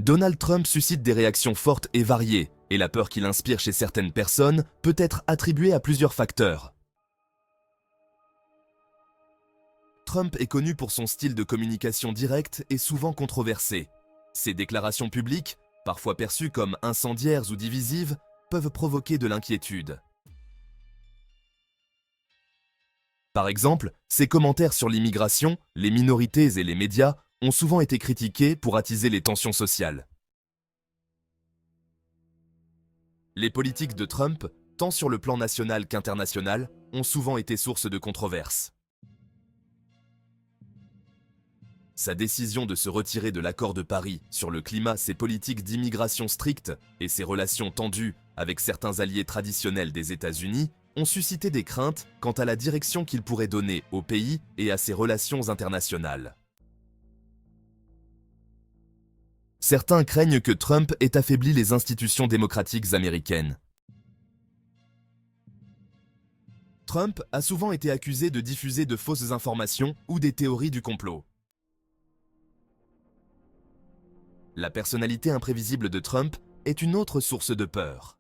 Donald Trump suscite des réactions fortes et variées, et la peur qu'il inspire chez certaines personnes peut être attribuée à plusieurs facteurs. Trump est connu pour son style de communication direct et souvent controversé. Ses déclarations publiques, parfois perçues comme incendiaires ou divisives, peuvent provoquer de l'inquiétude. Par exemple, ses commentaires sur l'immigration, les minorités et les médias ont souvent été critiqués pour attiser les tensions sociales. Les politiques de Trump, tant sur le plan national qu'international, ont souvent été source de controverses. Sa décision de se retirer de l'accord de Paris sur le climat, ses politiques d'immigration strictes et ses relations tendues avec certains alliés traditionnels des États-Unis ont suscité des craintes quant à la direction qu'il pourrait donner au pays et à ses relations internationales. Certains craignent que Trump ait affaibli les institutions démocratiques américaines. Trump a souvent été accusé de diffuser de fausses informations ou des théories du complot. La personnalité imprévisible de Trump est une autre source de peur.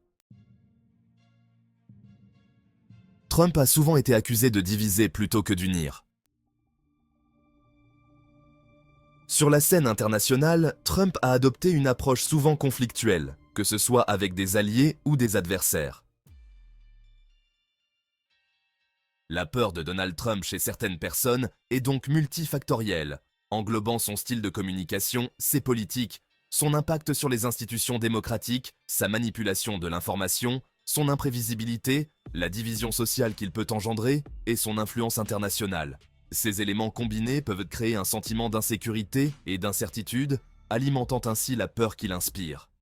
Trump a souvent été accusé de diviser plutôt que d'unir. Sur la scène internationale, Trump a adopté une approche souvent conflictuelle, que ce soit avec des alliés ou des adversaires. La peur de Donald Trump chez certaines personnes est donc multifactorielle, englobant son style de communication, ses politiques, son impact sur les institutions démocratiques, sa manipulation de l'information, son imprévisibilité, la division sociale qu'il peut engendrer et son influence internationale. Ces éléments combinés peuvent créer un sentiment d'insécurité et d'incertitude, alimentant ainsi la peur qu'il inspire.